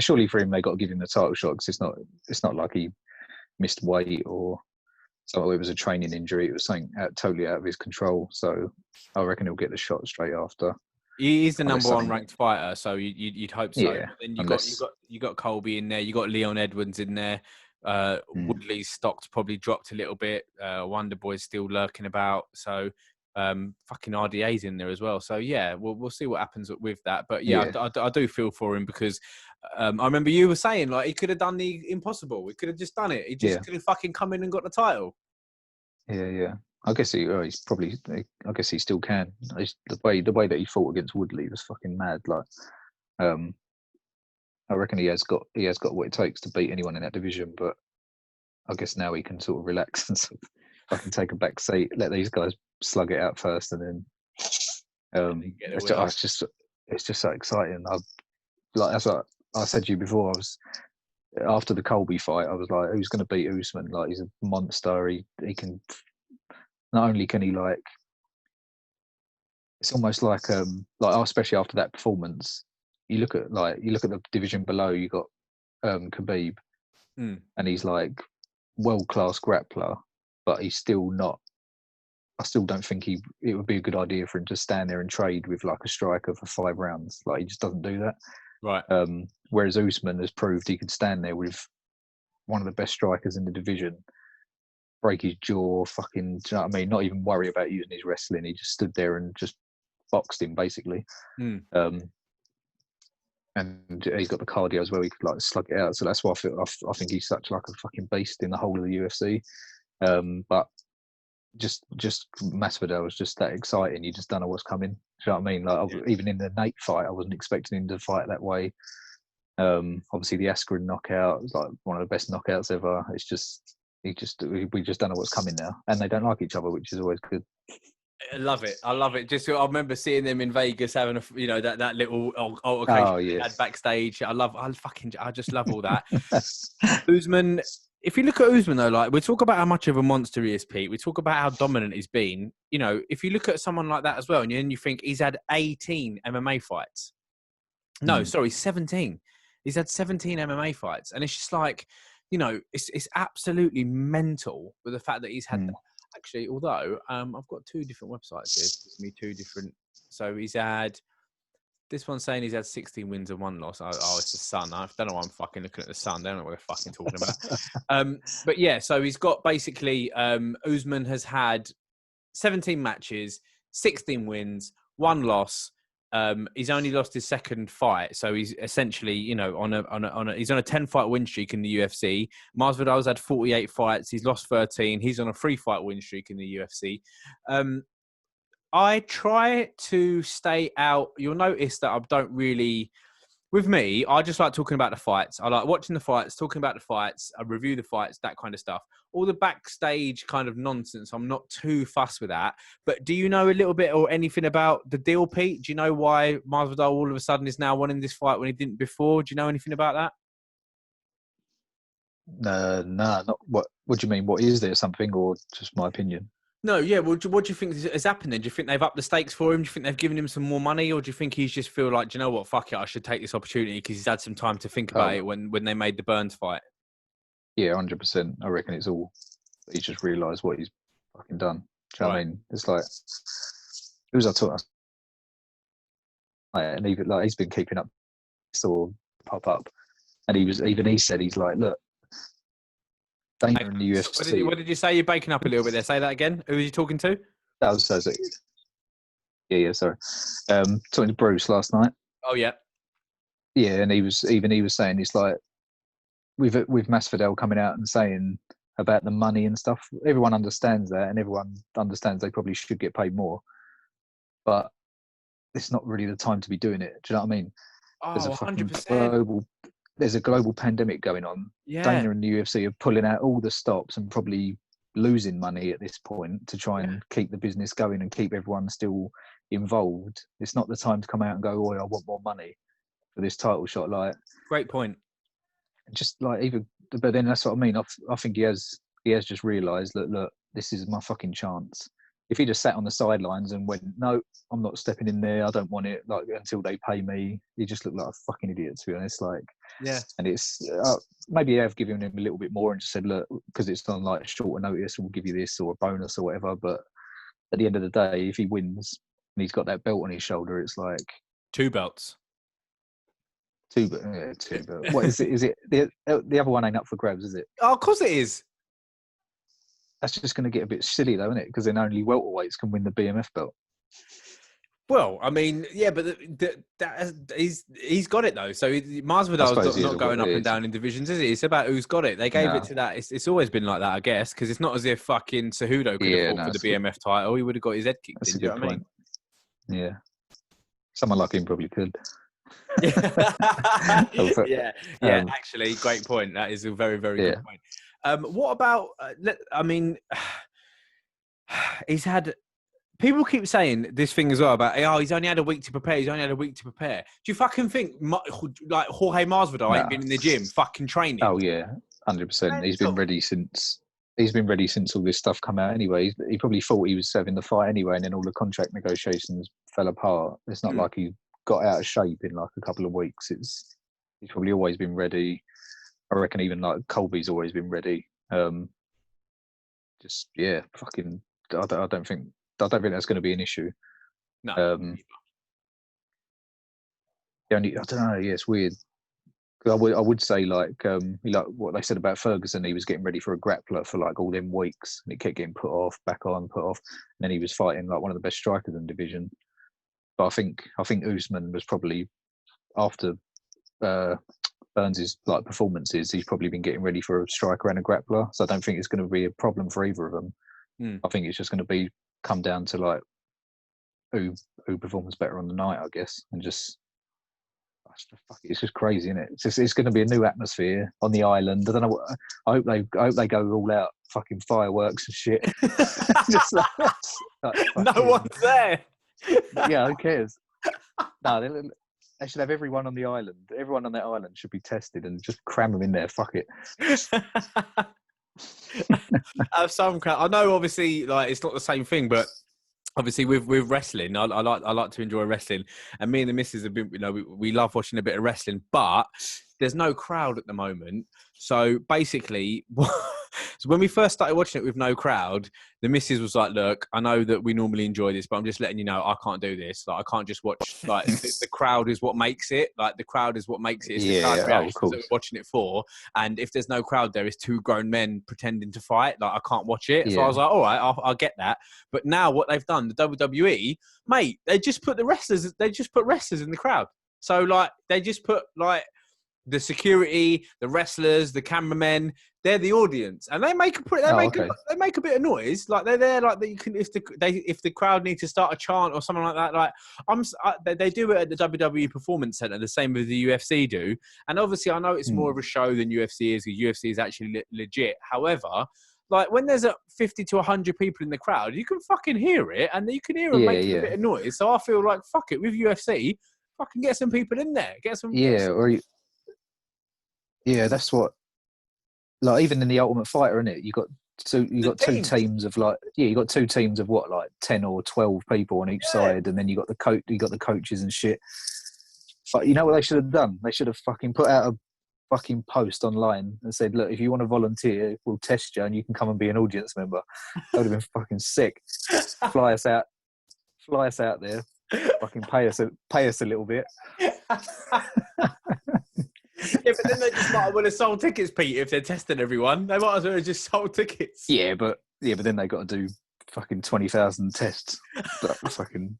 Surely for him they got to give him the title shot because it's not like he missed weight or something. It was a training injury. It was something totally out of his control. So I reckon he'll get the shot straight after.
He's the number one ranked fighter, so you'd hope so.
Yeah,
but then you got Colby in there. You got Leon Edwards in there. Woodley's stock's probably dropped a little bit. Wonder Boy's still lurking about. So fucking RDA's in there as well. So yeah, we'll see what happens with that. But I do feel for him because I remember you were saying like he could have done the impossible. He could have just done it. He just could have fucking come in and got the title.
Yeah. I guess he's probably. I guess he still can. The way that he fought against Woodley was fucking mad. Like, I reckon he has got what it takes to beat anyone in that division. But I guess now he can sort of relax and sort of fucking take a back seat, let these guys slug it out first, and then it's just so exciting. That's what I said to you before. I was after the Colby fight. I was like, who's going to beat Usman? Like, he's a monster. He can. Not only can he like, it's almost like especially after that performance, you look at the division below. You got Khabib, and he's like world-class grappler, but he's still not. I still don't think it would be a good idea for him to stand there and trade with like a striker for 5 rounds. Like, he just doesn't do that.
Right.
Whereas Usman has proved he could stand there with one of the best strikers in the division, break his jaw, fucking, do you know what I mean? Not even worry about using his wrestling. He just stood there and just boxed him basically.
Mm.
And he's got the cardio as well. He could like slug it out. So that's why I think he's such like a fucking beast in the whole of the UFC. But just Masvidal was just that exciting. You just don't know what's coming. Do you know what I mean? Like even in the Nate fight, I wasn't expecting him to fight that way. Obviously the Askren knockout was like one of the best knockouts ever. It's just we just don't know what's coming now, and they don't like each other, which is always good.
I love it. I love it. Just I remember seeing them in Vegas having that little altercation they had backstage. I just love all that. Usman, if you look at Usman though, like we talk about how much of a monster he is, Pete. We talk about how dominant he's been. You know, if you look at someone like that as well, and you think he's had 18 MMA fights. No, sorry, 17. He's had 17 MMA fights, and it's just like, you know, it's absolutely mental with the fact that he's had. Actually, although I've got two different websites here. It gives me two different. So he's had this one saying he's had 16 wins and 1 loss. Oh, it's the Sun. I don't know why I'm fucking looking at the Sun. They don't know what we're fucking talking about. But yeah, so he's got basically Usman has had 17 matches, 16 wins, 1 loss. He's only lost his second fight, so he's essentially, you know, he's on a 10-fight win streak in the UFC. Masvidal's had 48 fights. He's lost 13. He's on a 3-fight win streak in the UFC. I try to stay out. You'll notice that I don't really. With me, I just like talking about the fights. I like watching the fights, talking about the fights. I review the fights, that kind of stuff. All the backstage kind of nonsense, I'm not too fussed with that. But do you know a little bit or anything about the deal, Pete? Do you know why Masvidal all of a sudden is now winning this fight when he didn't before? Do you know anything about that?
No, not what. What do you mean? What is there something, or just my opinion?
No, yeah. Well, what do you think has happened then? Do you think they've upped the stakes for him? Do you think they've given him some more money? Or do you think he's just feel like, do you know what, fuck it, I should take this opportunity because he's had some time to think about it when they made the Burns fight?
Yeah, 100%. I reckon it's all, he's just realised what he's fucking done. Do you know what I mean? It's like, who was I talking about? And even like, he's been keeping up, sort of pop up. And he said, he's like, look, Dana in the UFC.
What did you say? You're breaking up a little bit there. Say that again. Who are you talking to?
That was yeah, sorry. Talking to Bruce last night.
Oh yeah.
Yeah, and he was saying, he's like, with Masvidal coming out and saying about the money and stuff, everyone understands that, and everyone understands they probably should get paid more, but it's not really the time to be doing it. Do you know what I mean?
Oh,
There's a
100%.
There's a global pandemic going on.
Yeah.
Dana and the UFC are pulling out all the stops and probably losing money at this point to try and keep the business going and keep everyone still involved. It's not the time to come out and go, oh, I want more money for this title shot. Like,
great point.
Just like but then that's what I mean. I think he has just realised that, look, this is my fucking chance. If he just sat on the sidelines and went, no, I'm not stepping in there, I don't want it, like, until they pay me, he just looked like a fucking idiot, to be honest. Like,
yeah. And
it's maybe I've given him a little bit more and just said, look, because it's on like shorter notice, we'll give you this or a bonus or whatever. But at the end of the day, if he wins and he's got that belt on his shoulder, it's like
2 belts.
2 belts. What is it? Is it the other one ain't up for grabs? Is it?
Oh, of course it is.
That's just going to get a bit silly, though, isn't it? Because then only welterweights can win the BMF belt.
Well, I mean, yeah, but he's got it though. So Masvidal's not going up and down in divisions, is it? It's about who's got it. They gave it to that. It's always been like that, I guess, because it's not as if fucking Cejudo could have fought for the BMF title. He would have got his head kicked in. Do you know what I mean?
Yeah, someone like him probably could.
yeah. Actually, great point. That is a very, very good point. What about? I mean, he's had. People keep saying this thing as well about, oh, he's only had a week to prepare. He's only had a week to prepare. Do you fucking think like Jorge Masvidal ain't been in the gym fucking training?
Oh yeah, 100%. He's been ready since all this stuff come out. Anyway, he probably thought he was having the fight anyway, and then all the contract negotiations fell apart. It's not like he got out of shape in like a couple of weeks. He's probably always been ready. I reckon even like Colby's always been ready. Just fucking. I don't think that's going to be an issue.
No.
I don't know. Yeah, it's weird. I would say like what they said about Ferguson. He was getting ready for a grappler for like all them weeks, and it kept getting put off, back on, put off, and then he was fighting like one of the best strikers in the division. But I think Usman was probably after Burns' like performances, he's probably been getting ready for a striker and a grappler. So I don't think it's going to be a problem for either of them. I think it's just going to come down to like who performs better on the night, I guess, and just. It's just crazy, isn't it? It's going to be a new atmosphere on the island. I don't know. I hope they go all out, fucking fireworks and shit. Just
no one's there.
Yeah, who cares? No, they should have everyone on the island. Everyone on that island should be tested and just cram them in there. Fuck it.
Have some I know, obviously, like it's not the same thing, but. Obviously, with wrestling, I like to enjoy wrestling, and me and the missus have been, we love watching a bit of wrestling, but there's no crowd at the moment. So basically, so when we first started watching it with no crowd, the missus was like, "Look, I know that we normally enjoy this, but I'm just letting you know I can't do this. Like, I can't just watch. Like, the crowd is what makes it. Like, the crowd is what makes it. It's the crowd reactions that we're watching it for. And if there's no crowd there, it's two grown men pretending to fight. Like, I can't watch it. So I was like, all right, I'll get that. But now what they've done, the WWE, mate, they just put wrestlers in the crowd. So like, they just put like the security, the wrestlers, the cameramen. They're the audience, and they make they make a bit of noise. Like they're there, like that you can if the crowd need to start a chant or something like that. Like they do it at the WWE Performance Center, the same as the UFC do. And obviously, I know it's more of a show than UFC is. Because UFC is actually legit. However, like when there's 50 to 100 people in the crowd, you can fucking hear it, and you can hear them making a bit of noise. So I feel like fuck it with UFC, fucking get some people in there, get some.
That's what. Like even in the Ultimate Fighter, innit? You got two teams of like you got two teams of what, like 10 or 12 people on each side, and then you got the coaches and shit. But you know what they should have done? They should have fucking put out a fucking post online and said, look, if you want to volunteer, we'll test you and you can come and be an audience member. That would have been fucking sick. Fly us out there, fucking pay us a little bit.
Yeah, but then they just might have sold tickets, Pete, if they're testing everyone. They might as well have just sold tickets.
Yeah, but then they got to do fucking 20,000 tests. But fucking,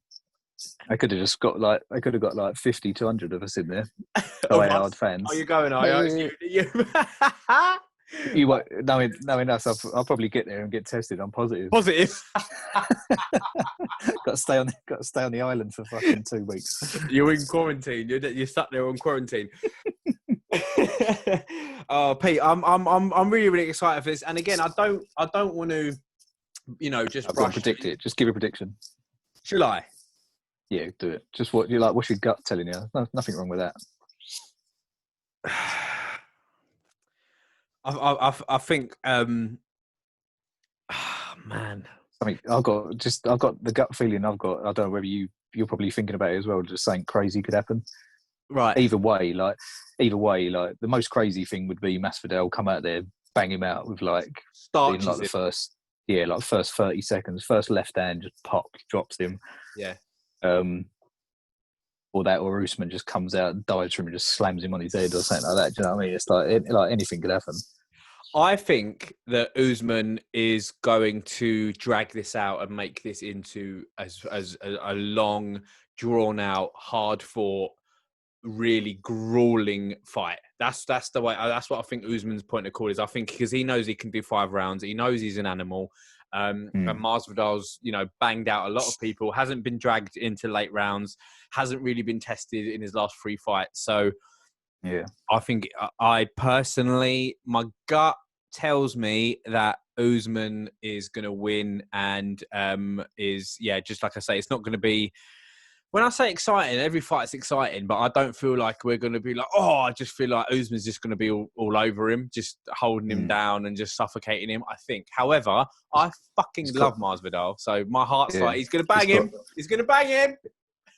they could have got like 50 to 100 of us in there. Hard fans.
Oh, you're going, are you?
You won't, knowing us, I'll probably get there and get tested. I'm positive.
Got
to stay on the island for fucking 2 weeks.
You're in quarantine. You're stuck there on quarantine. Oh, Pete, I'm really, really excited for this. And again, I don't want to, just
predict it. Just give a prediction.
Shall I?
Yeah, do it. Just what you like. What's your gut telling you? No, nothing wrong with that.
I think, man.
I mean, I've got the gut feeling. I don't know whether you're probably thinking about it as well. Just something crazy could happen.
Right.
Either way, like the most crazy thing would be Masvidal come out there, bang him out with like the first 30 seconds, first left hand just drops him.
Yeah.
Or Usman just comes out and dives from him and just slams him on his head or something like that. Do you know what I mean? It's like anything could happen.
I think that Usman is going to drag this out and make this into as a long, drawn out, hard fought, really grueling fight. That's the way. That's what I think Usman's point of call is. I think because he knows he can do 5 rounds. He knows he's an animal. And Masvidal's, banged out a lot of people. Hasn't been dragged into late rounds. Hasn't really been tested in his last 3 fights. So,
yeah,
I think I personally, my gut tells me that Usman is going to win, and just like I say, it's not going to be. When I say exciting, every fight's exciting, but I don't feel like we're going to be like, I just feel like Usman's just going to be all over him, just holding him down and just suffocating him, I think. However, I fucking love Masvidal, so my heart's like, he's going to bang him. He's going to bang him.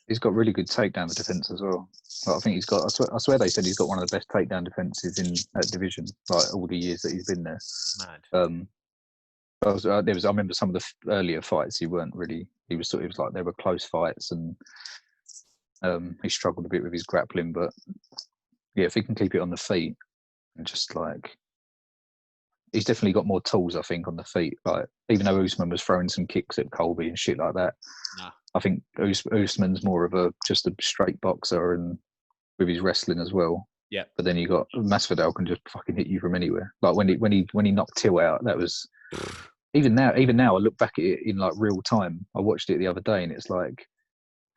He's got really good takedown defense as well. Like, I think he's got, I swear they said he's got one of the best takedown defenses in that division, like all the years that he's been there.
Mad.
I remember some of the earlier fights. It was like they were close fights, and he struggled a bit with his grappling. But yeah, if he can keep it on the feet and just like, he's definitely got more tools, I think, on the feet. Like even though Usman was throwing some kicks at Colby and shit like that, I think Usman's more of just a straight boxer and with his wrestling as well.
Yeah.
But then you got Masvidal can just fucking hit you from anywhere. Like when he knocked Till out, that was even now I look back at it in like real time. I watched it the other day and it's like,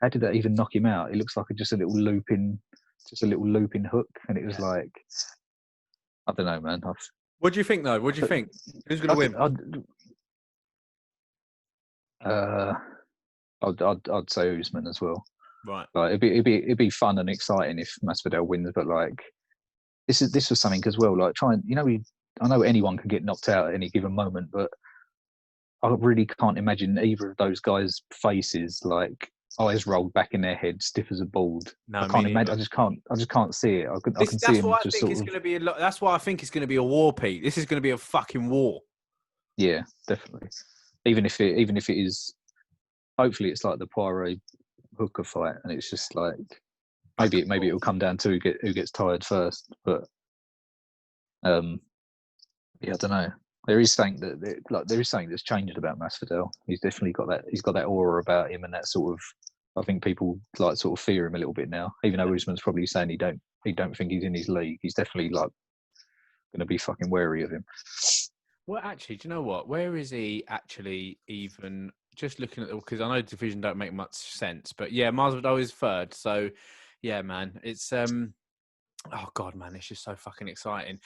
how did that even knock him out? It looks like just a little looping hook, and it was like, I don't know, man.
What do you think though? What do you think? Who's going to win?
I'd say Usman as well.
Right.
Like it'd be fun and exciting if Masvidal wins, but like this was something as well. Like I know anyone can get knocked out at any given moment, but I really can't imagine either of those guys' faces like eyes rolled back in their head, stiff as a board.
No,
I can't imagine. I just can't see it. I can see him just sort of.
That's why I think it's going to be a war, Pete. This is going to be a fucking war.
Yeah, definitely. Even if it is, hopefully it's like the Poirier Hooker fight, and it's just like maybe it'll come down to who gets tired first. But yeah, I don't know. There is something that's changed about Masvidal. He's definitely got that. He's got that aura about him, and that sort of. I think people like sort of fear him a little bit now. Even though Usman's probably saying he don't think he's in his league. He's definitely like going to be fucking wary of him.
Well, actually, do you know what? Where is he actually even? Just looking at because I know division don't make much sense, but yeah, Masvidal is third. So yeah, man, it's oh god, man, it's just so fucking exciting.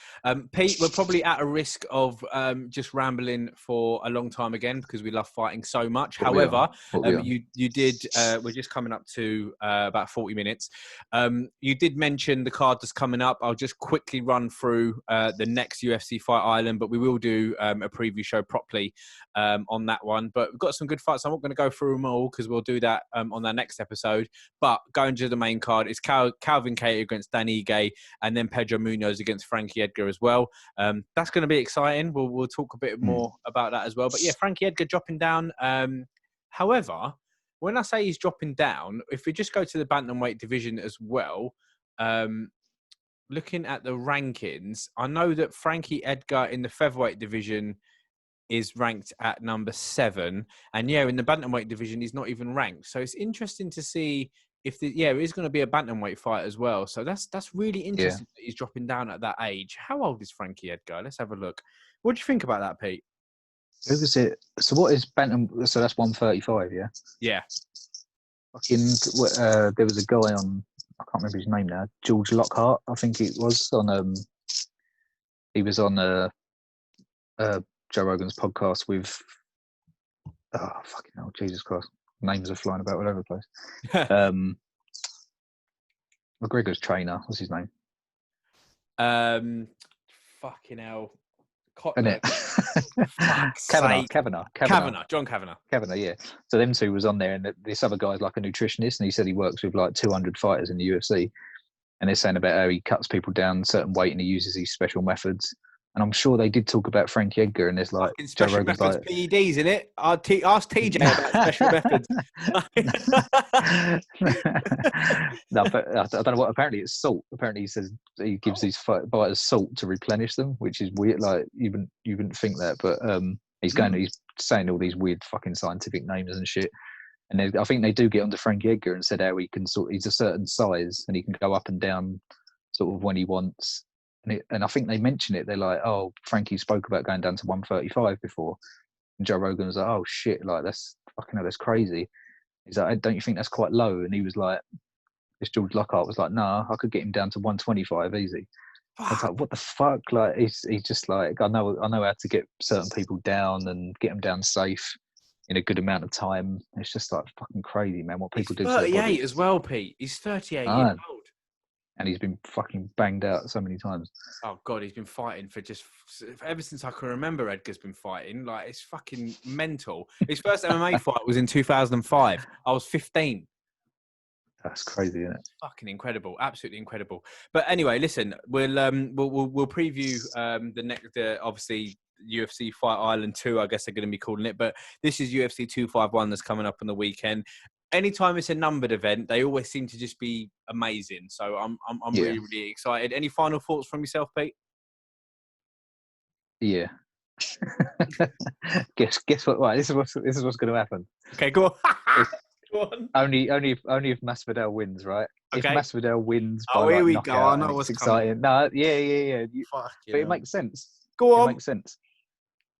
Pete, we're probably at a risk of just rambling for a long time again because we love fighting so much. However, you did. We're just coming up to about 40 minutes. You did mention the card that's coming up. I'll just quickly run through the next UFC Fight Island, but we will do a preview show properly on that one. But we've got some good fights. I'm not going to go through them all because we'll do that on our next episode. But going to the main card, it's Calvin Kattar against Dan Ige, and then Pedro Munoz against Frankie Edgar as well. That's going to be exciting. We'll talk a bit more about that as well. But yeah, Frankie Edgar dropping down. However, when I say he's dropping down, if we just go to the bantamweight division as well, looking at the rankings, I know that Frankie Edgar in the featherweight division is ranked at number 7. And yeah, in the bantamweight division, he's not even ranked. So it's interesting to see if it is going to be a bantamweight fight as well. So that's really interesting that he's dropping down at that age. How old is Frankie Edgar? Let's have a look. What do you think about that, Pete?
Who was it? So what is bantam? So that's 135, yeah?
Yeah.
Fucking, there was a guy on, I can't remember his name now, George Lockhart, I think it was, on, he was on Joe Rogan's podcast with, oh, fucking hell, Jesus Christ. Names are flying about all over the place. McGregor's trainer, what's his name?
Fucking hell.
Kavanagh.
John Kavanagh.
Kavanagh, yeah. So them two was on there, and this other guy's like a nutritionist, and he said he works with like 200 fighters in the UFC, and they're saying about how he cuts people down a certain weight and he uses these special methods. And I'm sure they did talk about Frankie Edgar, and there's like
special methods, like, PEDs in it. Ask TJ about special methods.
No, but I don't know what. Apparently, it's salt. Apparently, he says he gives these fighters salt to replenish them, which is weird. Like you wouldn't think that, but he's saying all these weird fucking scientific names and shit. And I think they do get onto Frankie Edgar and said how he can he's a certain size and he can go up and down sort of when he wants. And I think they mention it. They're like, "Oh, Frankie spoke about going down to 135 before," and Joe Rogan was like, "Oh shit, like that's fucking hell, that's crazy." He's like, "Don't you think that's quite low?" And he was like, "This George Lockhart was like, nah, I could get him down to 125 easy." I was like, "What the fuck?" Like he's just like, I know how to get certain people down and get them down safe in a good amount of time. It's just like fucking crazy, man. What people do.
He's 38 as well, Pete. He's 38 years old.
And he's been fucking banged out so many times.
Oh god, he's been fighting for ever since I can remember. Edgar's been fighting. Like it's fucking mental. His first MMA fight was in 2005. I was 15.
That's crazy, isn't it?
Fucking incredible, absolutely incredible. But anyway, listen, we'll preview obviously UFC Fight Island 2. I guess they're going to be calling it, but this is UFC 251 that's coming up on the weekend. Anytime it's a numbered event, they always seem to just be amazing. So I'm really, really excited. Any final thoughts from yourself, Pete?
Yeah. Guess what? Right, this is what's going to happen.
Okay, go on. Go on.
Only if Masvidal wins, right? If
Okay.
Masvidal wins by
Oh, here
like
we go. I
knockout
know
and it's
what's coming.
exciting. No, yeah.
Fuck
But
you.
it makes sense.
Go
It
on.
makes sense.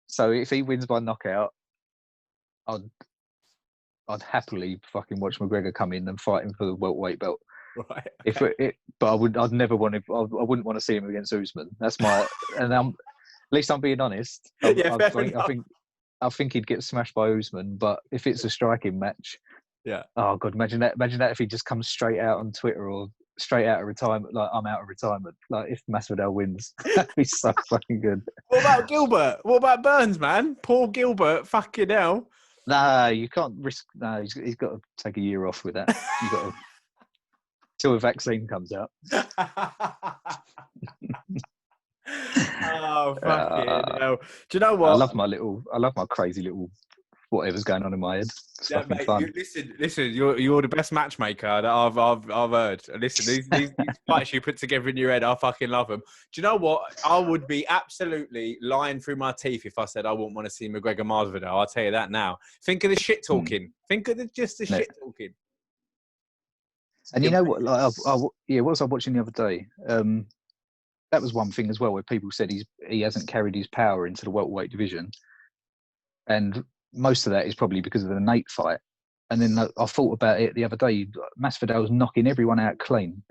So if he wins by knockout, I'd happily fucking watch McGregor come in and fight him for the welterweight belt.
Right.
If
Okay.
but I'd never want to. I wouldn't want to see him against Usman. That's my. And at least I'm being honest.
Yeah, fair enough.
I think he'd get smashed by Usman. But if it's a striking match,
Yeah.
oh god, imagine that. Imagine that if he just comes straight out on Twitter or straight out of retirement, like I'm out of retirement. Like if Masvidal wins, that'd be so fucking good.
What about Gilbert? What about Burns, man? Poor Gilbert. Fucking hell.
Nah, you can't risk. No, he's got to take a year off with that. You got to till a vaccine comes out.
Oh, fucking hell. Do you know what?
I love my crazy little whatever's going on in my head. It's
Yeah,
fucking
mate,
fun.
listen. You're the best matchmaker that I've heard. Listen, these fights you put together in your head, I fucking love them. Do you know what? I would be absolutely lying through my teeth if I said I wouldn't want to see McGregor Masvidal. I'll tell you that now. Think of the shit talking. Think of just the shit talking.
And you know what? Like, what was I watching the other day? That was one thing as well, where people said he hasn't carried his power into the welterweight division, and most of that is probably because of the Nate fight. And then I thought about it the other day. Masvidal was knocking everyone out clean,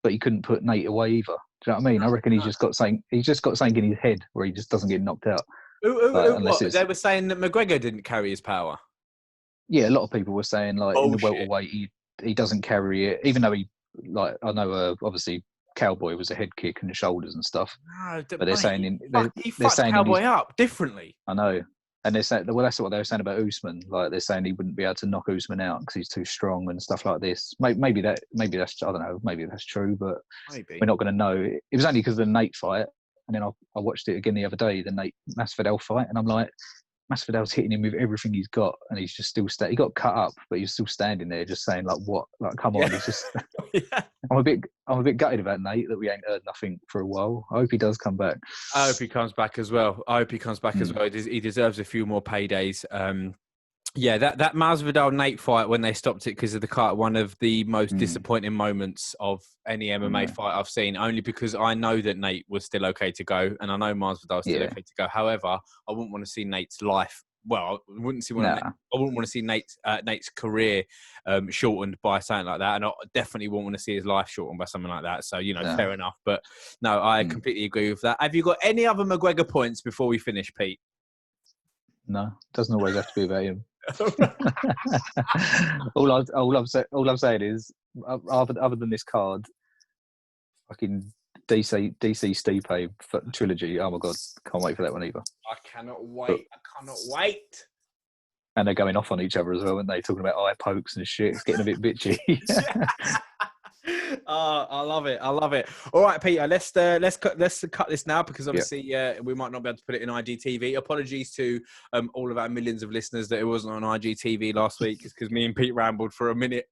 but he couldn't put Nate away either. Do you know what I mean? I reckon he's just got something in his head where he just doesn't get knocked out.
What? They were saying that McGregor didn't carry his power.
Yeah, a lot of people were saying like in the welterweight he doesn't carry it, even though he like I know obviously Cowboy was a head kick and the shoulders and stuff.
No,
but they're saying
he fucked Cowboy up differently.
I know. And they're saying, well, that's what they were saying about Usman. Like they're saying he wouldn't be able to knock Usman out because he's too strong and stuff like this. Maybe that's I don't know. Maybe that's true, but we're not going to know. It was only because of the Nate fight, and then I watched it again the other day, the Nate Masvidal fight, and I'm like, Masvidal's hitting him with everything he's got, and he's just still he got cut up, but he's still standing there, just saying like, "What? Like, come on!" He's just. I'm a bit gutted about Nate that we ain't heard nothing for a while. I hope he does come back.
I hope he comes back as well. He deserves a few more paydays. Yeah, that Masvidal Nate fight when they stopped it because of the cut, one of the most disappointing moments of any MMA fight I've seen. Only because I know that Nate was still okay to go, and I know Masvidal's still okay to go. However, I wouldn't want to see Nate's life. Well, I wouldn't want to see Nate's career shortened by something like that, and I definitely wouldn't want to see his life shortened by something like that. So fair enough. But no, I completely agree with that. Have you got any other McGregor points before we finish, Pete?
No, doesn't always have to be about him. all I'm saying is, other than this card, fucking DC Stipe trilogy. Oh my god, can't wait for that one either.
I cannot wait.
And they're going off on each other as well, aren't they? Talking about eye pokes and shit. It's getting a bit bitchy.
I love it. All right, Peter. Let's cut this now because obviously we might not be able to put it in IGTV. Apologies to all of our millions of listeners that it wasn't on IGTV last week. It's because me and Pete rambled for an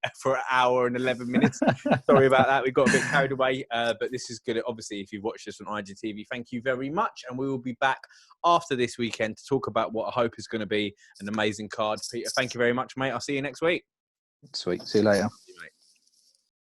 hour and 11 minutes. Sorry about that. We got a bit carried away, but this is good. Obviously, if you've watched this on IGTV, thank you very much, and we will be back after this weekend to talk about what I hope is going to be an amazing card. Peter, thank you very much, mate. I'll see you next week.
Sweet. See you later.
See you, mate.